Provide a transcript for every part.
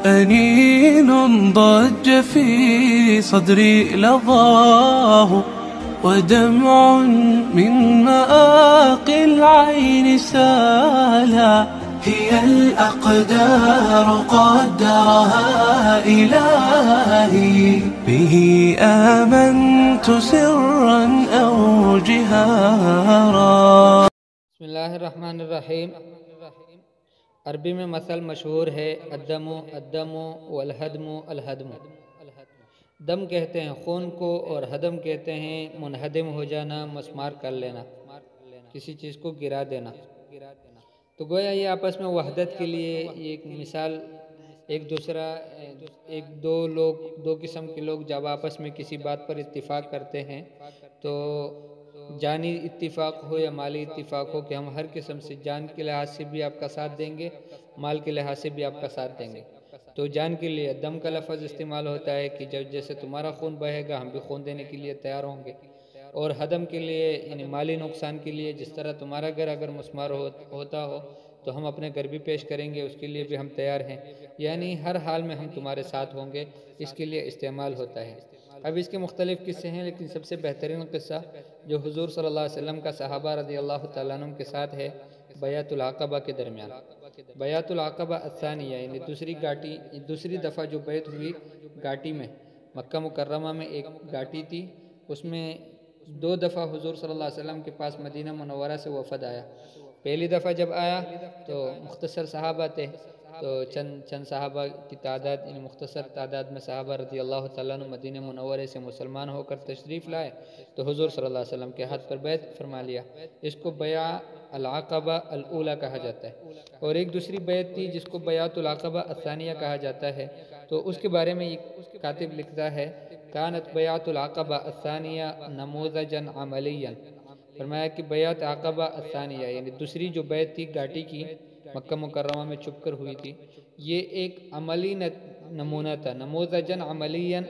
أنين ضج في صدري لظاه ودمع من مآقي العين سالا هي الأقدار قدرها إلهي به آمنت سرا أو جهارا. بسم اللہ الرحمن الرحیم. عربی میں مثل مشہور ہے الدم الدم والہدم الہدم. دم کہتے ہیں خون کو اور ہدم کہتے ہیں منہدم ہو جانا، مسمار کر لینا، کسی چیز کو گرا دینا. تو گویا یہ آپس میں وحدت کے لیے یہ ایک مثال، دو قسم کے لوگ جب آپس میں کسی بات پر اتفاق کرتے ہیں تو جانی اتفاق ہو یا مالی اتفاق ہو کہ ہم ہر قسم سے جان کے لحاظ سے بھی آپ کا ساتھ دیں گے، مال کے لحاظ سے بھی آپ کا ساتھ دیں گے. تو جان کے لیے دم کا لفظ استعمال ہوتا ہے کہ جب جیسے تمہارا خون بہے گا ہم بھی خون دینے کے لیے تیار ہوں گے. اور ہدم کے لیے یعنی مالی نقصان کے لیے جس طرح تمہارا گھر اگر مسمار ہوتا ہو تو ہم اپنے گھر بھی پیش کریں گے، اس کے لیے بھی ہم تیار ہیں، یعنی ہر حال میں ہم تمہارے ساتھ ہوں گے، اس کے لیے استعمال ہوتا ہے. اب اس کے مختلف قصے ہیں، لیکن سب سے بہترین قصہ جو حضور صلی اللہ علیہ وسلم کا صحابہ رضی اللہ تعالیٰ عنہ کے ساتھ ہے بیعۃ العقبہ کے درمیان. بیعۃ العقبہ الثانیہ یعنی دوسری دفعہ جو بیعت ہوئی گھاٹی میں، مکہ مکرمہ میں ایک گھاٹی تھی، اس میں 2 دفعہ حضور صلی اللہ علیہ وسلم کے پاس مدینہ منورہ سے وفد آیا. پہلی دفعہ جب آیا تو مختصر صحابہ تھے، تو چند صحابہ کی تعداد یعنی مختصر تعداد میں صحابہ رضی اللہ تعالیٰ عنہ مدینہ منورے سے مسلمان ہو کر تشریف لائے تو حضور صلی اللہ علیہ وسلم کے ہاتھ پر بیعت فرما لیا. اس کو بیع العقبہ الاولیٰ کہا جاتا ہے. اور ایک دوسری بیعت تھی جس کو بیعۃ العقبہ الثانیہ کہا جاتا ہے. تو اس کے بارے میں کاتب لکھتا ہے کانت بیعۃ العقبہ الثانیہ نموذجا عملیا. فرمایا کہ بیعت عقبہ الثانیہ یعنی دوسری جو بیعت تھی گھاٹی کی مکہ مکرمہ میں چھپ کر ہوئی تھی، یہ ایک عملی نمونہ تھا. نموذجا عملیا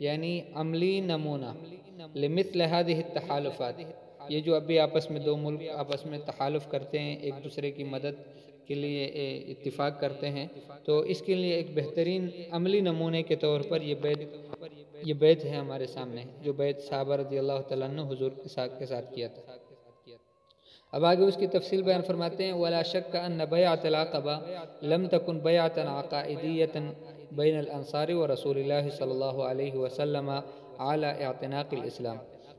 یعنی عملی نمونہ لمثل هذه التحالفات. یہ جو ابھی آپس میں 2 ملک آپس میں تحالف کرتے ہیں، ایک دوسرے کی مدد کے لیے اتفاق کرتے ہیں، تو اس کے لیے ایک بہترین عملی نمونے کے طور پر یہ بیعت ہے ہمارے سامنے، جو بیعت صحابہ رضی اللہ تعالیٰ عنہ حضور کے ساتھ کیا تھا. اب آگے اس کی تفصیل بیان فرماتے ہیں ولا شک ان بیعۃ العقبہ لم تکن بیعۃ عقائدیۃ بین الانصار ورسول اللہ صلی اللہ علیہ وسلم علی اعتناق الاسلام.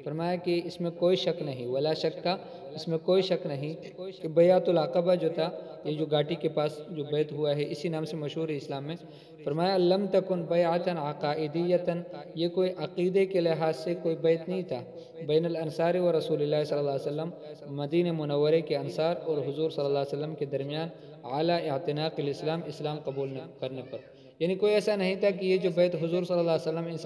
فرمایا کہ اس میں کوئی شک نہیں، ولا شک کا اس میں کوئی شک نہیں کہ بیعۃ العقبہ جو تھا، یہ جو گھاٹی کے پاس جو بیعت ہوا ہے اسی نام سے مشہور ہے اسلام میں. فرمایا لم تکن بیعۃ عقائدیۃ، یہ کوئی عقیدے کے لحاظ سے کوئی بیعت نہیں تھا، بین الانصار و رسول اللہ صلی اللہ علیہ وسلم مدینہ منورے کے انصار اور حضور صلی اللہ علیہ وسلم کے درمیان اعلیٰ اعتناق الاسلام، اسلام قبول کرنے پر. یعنی کوئی ایسا نہیں تھا کہ یہ جو بیعت حضور صلی اللہ علیہ وسلم ان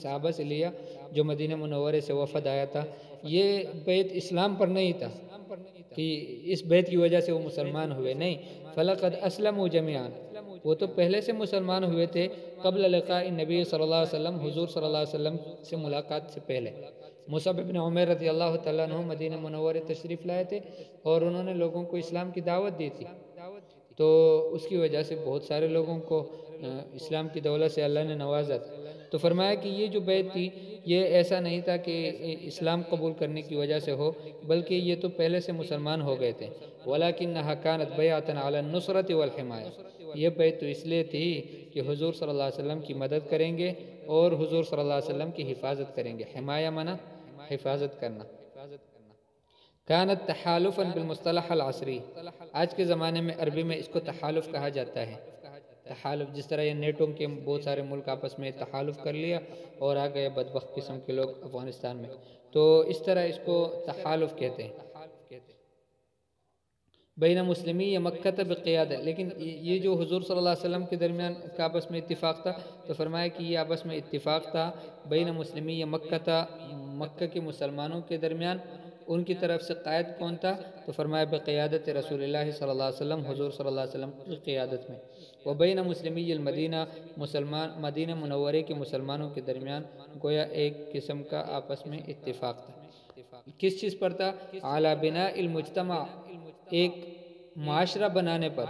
صحابہ سے لیا جو مدینہ منورے سے وفد آیا تھا، یہ بیعت اسلام پر نہیں تھا کہ اس بیعت کی وجہ سے وہ مسلمان ہوئے، نہیں. فلقد اسلموا جميعا، وہ تو پہلے سے مسلمان ہوئے تھے قبل لقاء النبی صلی اللہ علیہ وسلم، حضور صلی اللہ علیہ وسلم سے ملاقات سے پہلے. مصعب بن عمیر رضی اللہ تعالیٰ عنہ مدینہ منورے تشریف لائے تھے اور انہوں نے لوگوں کو اسلام کی دعوت دی تھی، تو اس کی وجہ سے بہت سارے لوگوں کو اسلام کی دولت سے اللہ نے نوازا تھا. تو فرمایا کہ یہ جو بیعت تھی یہ ایسا نہیں تھا کہ اسلام قبول کرنے کی وجہ سے ہو، بلکہ یہ تو پہلے سے مسلمان ہو گئے تھے. وَلَكِنَّهَا كَانَتْ بَيْعَةً عَلَى النُّصْرَةِ وَالْحِمَایَةِ، یہ بیعت تو اس لیے تھی کہ حضور صلی اللہ علیہ وسلم کی مدد کریں گے اور حضور صلی اللہ علیہ وسلم کی حفاظت کریں گے. حمایہ معنی حفاظت کرنا. كانت تحالفا بالمصطلح العصری، آج کے زمانے میں عربی میں اس کو تحالف کہا جاتا ہے. تحالف جس طرح یہ نیٹو کے بہت سارے ملک آپس میں تحالف کر لیا اور آ گئے بدبخت قسم کے لوگ افغانستان میں، تو اس طرح اس کو تحالف کہتے ہیں. بین مسلمی یا مکہ بقیادہ، لیکن یہ جو حضور صلی اللہ علیہ وسلم کے درمیان کا آپس میں اتفاق تھا تو فرمایا کہ یہ آپس میں اتفاق تھا بین مسلمی یا مکہ تھا، مکہ کے مسلمانوں کے درمیان. ان کی طرف سے قائد کون تھا تو فرمایا بقیادت رسول اللہ صلی اللہ علیہ وسلم، حضور صلی اللہ علیہ وسلم کی قیادت میں. وبین مسلمی المدینہ، مدینہ منورے کے مسلمانوں کے درمیان گویا ایک قسم کا آپس میں اتفاق تھا. کس چیز پر تھا؟ علی بناء المجتمع، ایک معاشرہ بنانے پر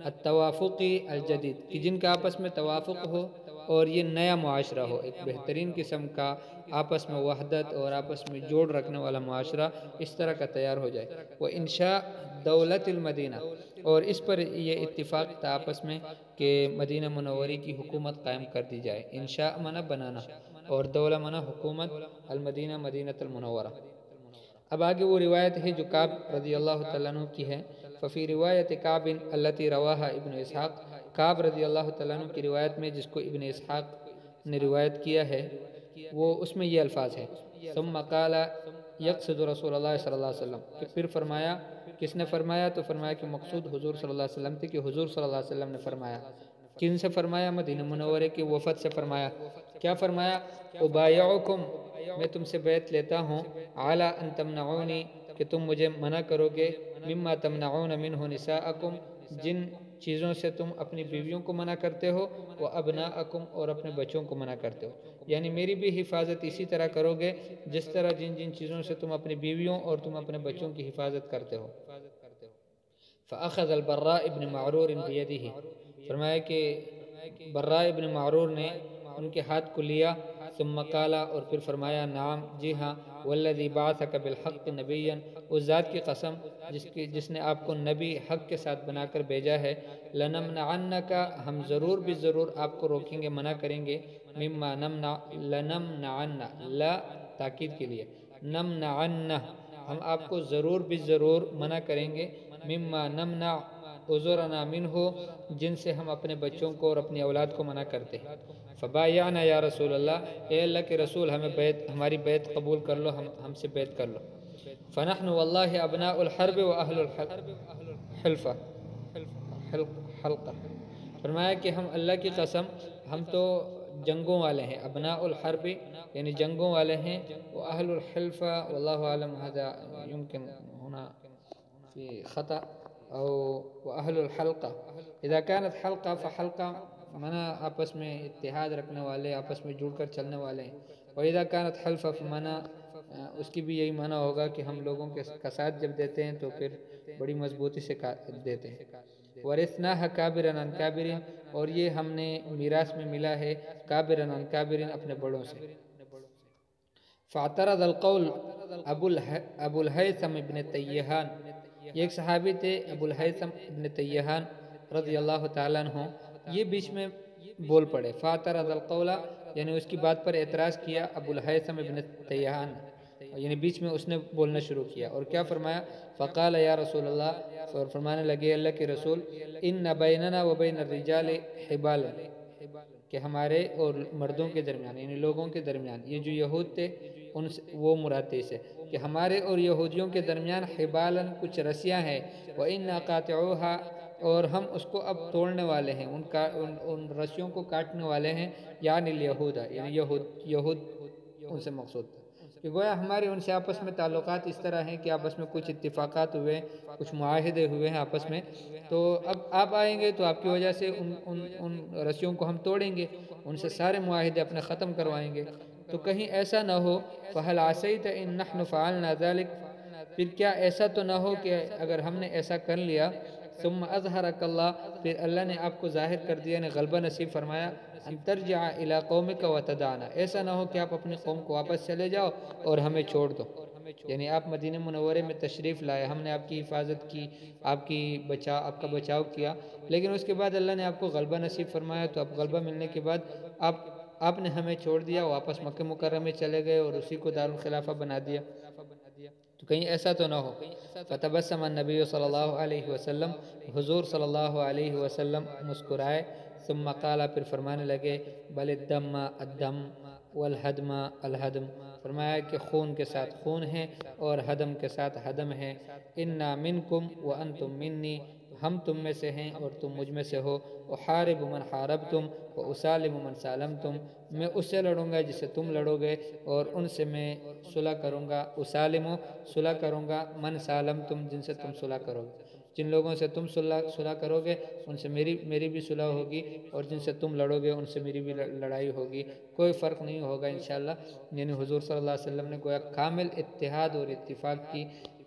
التوافقی الجدید کہ جن کا آپس میں توافق ہو اور یہ نیا معاشرہ ہو، ایک بہترین قسم کا آپس میں وحدت اور آپس میں جوڑ رکھنے والا معاشرہ اس طرح کا تیار ہو جائے۔ وہ انشاء دولت المدینہ، اور اس پر یہ اتفاق تھا آپس میں کہ مدینہ منوری کی حکومت قائم کر دی جائے۔ انشاء منع بنانا اور دولہ منع حکومت، المدینہ مدینۃ المنورہ۔ اب آگے وہ روایت ہے جو کعب رضی اللہ تعالیٰ عنہ کی ہے۔ ففی روایت کعب التي رواها ابن اسحاق، کعب رضی اللہ تعالیٰ عنہ کی روایت میں جس کو ابن اسحاق نے روایت کیا ہے، وہ اس میں یہ الفاظ ہے، ثم قال یقصد رسول اللہ صلی اللہ علیہ وسلم، کہ پھر فرمایا، کس نے فرمایا؟ تو فرمایا کہ مقصود حضور صلی اللہ علیہ وسلم تھے، کہ حضور صلی اللہ علیہ وسلم نے فرمایا۔ کن سے فرمایا؟ مدینہ منورے کے وفد سے فرمایا۔ کیا فرمایا؟ ابایعکم، میں تم سے بیعت لیتا ہوں، علی ان تمنعونی، کہ تم مجھے منع کرو گے، مما تمنعون منہ نساءکم، جن چیزوں سے تم اپنی بیویوں کو منع کرتے ہو، وابناءکم، اور اپنے بچوں کو منع کرتے ہو، یعنی میری بھی حفاظت اسی طرح کرو گے جس طرح جن چیزوں سے تم اپنی بیویوں اور تم اپنے بچوں کی حفاظت کرتے ہو۔ فأخذ البراء ابن معرور بیدہ، فرمایا کہ براء ابن معرور نے ان کے ہاتھ کو لیا، ثم قال، اور پھر فرمایا، نعم، جی ہاں، والذی بعثک بالحق نبیا، اس ذات کی قسم جس نے آپ کو نبی حق کے ساتھ بنا کر بھیجا ہے، لنمنعنک، ہم ضرور بھی ضرور آپ کو روکیں گے، منع کریں گے، مما نمنع، لنمنعن، لا تاکید کے لیے، نمنعن، ہم آپ کو ضرور بھی ضرور منع کریں گے، مما نمنع عذرنا منہ، جن سے ہم اپنے بچوں کو اور اپنی اولاد کو منع کرتے ہیں۔ فبایعنا یا رسول اللہ، اے اللہ کے رسول، ہماری بیعت قبول کر لو، ہم سے بیعت کر لو۔ فنحن واللہ ابناء الحرب و اہل الحلفہ، حلقہ، فرمایا کہ ہم اللہ کی قسم، ہم تو جنگوں والے ہیں، ابناء الحرب یعنی جنگوں والے ہیں، و اہل الحلفہ، واللہ اعلم هذا يمكن هنا في خطأ، او واہل الحلقہ، اذا كانت حلقہ فحلقہ معنی آپس میں اتحاد رکھنے والے، آپس میں جڑ کر چلنے والے ہیں، وَإِذَا كَانَتْ حَلْفَ فَمَنَا، اس کی بھی یہی معنی ہوگا کہ ہم لوگوں کا ساتھ جب دیتے ہیں تو پھر بڑی مضبوطی سے دیتے ہیں۔ وَرِثْنَاهَ كَابِرًا عَنْ كَابِرٍ، اور یہ ہم نے میراث میں ملا ہے، كَابِرًا عَنْ كَابِرٍ، اپنے بڑوں سے۔ فَاعْتَرَضَ الْقَوْلِ ابو الہیثم ابن تیہان، یہ ایک صحابی تھے ابو الہیثم ابن تیہان رضی اللہ تعالیٰ عنہ، یہ بیچ میں بول پڑے، فاعترض القول، یعنی اس کی بات پر اعتراض کیا ابو الہیثم ابن تیہان، یعنی بیچ میں اس نے بولنا شروع کیا، اور کیا فرمایا؟ فقال یا رسول اللہ، اور فرمانے لگے اللہ کے رسول، ان بیننا و بین الرجال حبال، کہ ہمارے اور مردوں کے درمیان یعنی لوگوں کے درمیان، یہ جو یہود تھے ان سے وہ مراد تھے اسے، کہ ہمارے اور یہودیوں کے درمیان حبالاً کچھ رسیاں ہیں، وَإِنَّا قَاطِعُوهَا، اور ہم اس کو اب توڑنے والے ہیں، ان رسیوں کو کاٹنے والے ہیں، یعنی الیہود، یعنی یہود ان سے مقصود تھا، کہ گویا ہمارے ان سے آپس میں تعلقات اس طرح ہیں کہ آپس میں کچھ اتفاقات ہوئے، کچھ معاہدے ہوئے ہیں آپس میں، تو اب آپ آئیں گے تو آپ کی وجہ سے ان رسیوں کو ہم توڑیں گے، ان سے سارے معاہدے اپنے ختم کروائیں گے، تو کہیں ایسا نہ ہو، فَهَلْ عَسَيْتَ إِن نَحْنُ فَعَلْنَا ذَلِكَ، پھر کیا ایسا تو نہ ہو کہ اگر ہم نے ایسا کر لیا، ثم اظہرک اللہ، پھر اللہ نے آپ کو ظاہر کر دیا، یعنی غلبہ نصیب فرمایا، ان ترجع الی قومک وتدعنا، ایسا نہ ہو کہ آپ اپنی قوم کو واپس چلے جاؤ اور ہمیں چھوڑ دو، یعنی آپ مدینہ منورے میں تشریف لائے، ہم نے آپ کی حفاظت کی، آپ کا بچاؤ کیا، لیکن اس کے بعد اللہ نے آپ کو غلبہ نصیب فرمایا، تو اب غلبہ ملنے کے بعد آپ نے ہمیں چھوڑ دیا، واپس مکہ مکرمہ میں چلے گئے اور اسی کو دارالخلافہ بنا دیا، تو کہیں ایسا تو نہ ہو۔ فتبسم النبی صلی اللہ علیہ وسلم، حضور صلی اللہ علیہ وسلم مسکرائے، ثم قال، پھر فرمانے لگے، بل الدم الدم والہدم الہدم، فرمایا کہ خون کے ساتھ خون ہے اور ہدم کے ساتھ ہدم ہے، انا منکم وانتم منی، ہم تم میں سے ہیں اور تم مجھ میں سے ہو، احارب من حاربتم واسالم من سالمتم، میں اس سے لڑوں گا جس سے تم لڑو گے اور ان سے میں صلح کروں گا، اسالم صلح کروں گا، من سالمتم جن سے تم صلح کرو گے، جن لوگوں سے تم صلح کرو گے ان سے میری بھی صلح ہوگی، اور جن سے تم لڑو گے ان سے میری بھی لڑائی ہوگی، کوئی فرق نہیں ہوگا انشاءاللہ، یعنی حضور صلی اللہ علیہ وسلم نے گویا کامل اتحاد اور اتفاق کی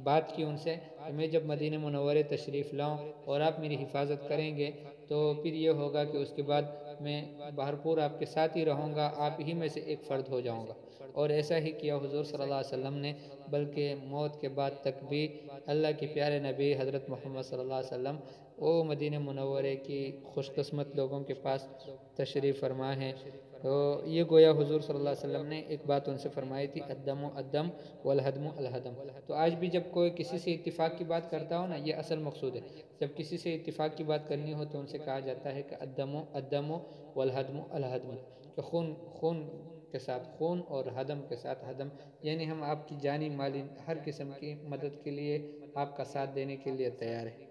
بات کی ان سے کہ میں جب مدینہ منورے تشریف لاؤں اور آپ میری حفاظت کریں گے تو پھر یہ ہوگا کہ اس کے بعد میں بھرپور آپ کے ساتھ ہی رہوں گا، آپ ہی میں سے ایک فرد ہو جاؤں گا۔ اور ایسا ہی کیا حضور صلی اللہ علیہ وسلم نے، بلکہ موت کے بعد تک بھی اللہ کے پیارے نبی حضرت محمد صلی اللہ علیہ وسلم وہ مدینہ منورے کی خوش قسمت لوگوں کے پاس تشریف فرما ہے۔ تو یہ گویا حضور صلی اللہ علیہ وسلم نے ایک بات ان سے فرمائی تھی، الدم الدم والہدم الہدم۔ تو آج بھی جب کوئی کسی سے اتفاق کی بات کرتا ہو نا، یہ اصل مقصود ہے، جب کسی سے اتفاق کی بات کرنی ہو تو ان سے کہا جاتا ہے کہ الدم الدم والہدم الہدم، کہ خون خون کے ساتھ خون اور ہدم کے ساتھ ہدم، یعنی ہم آپ کی جانی مالی ہر قسم کی مدد کے لیے، آپ کا ساتھ دینے کے لیے تیار ہیں۔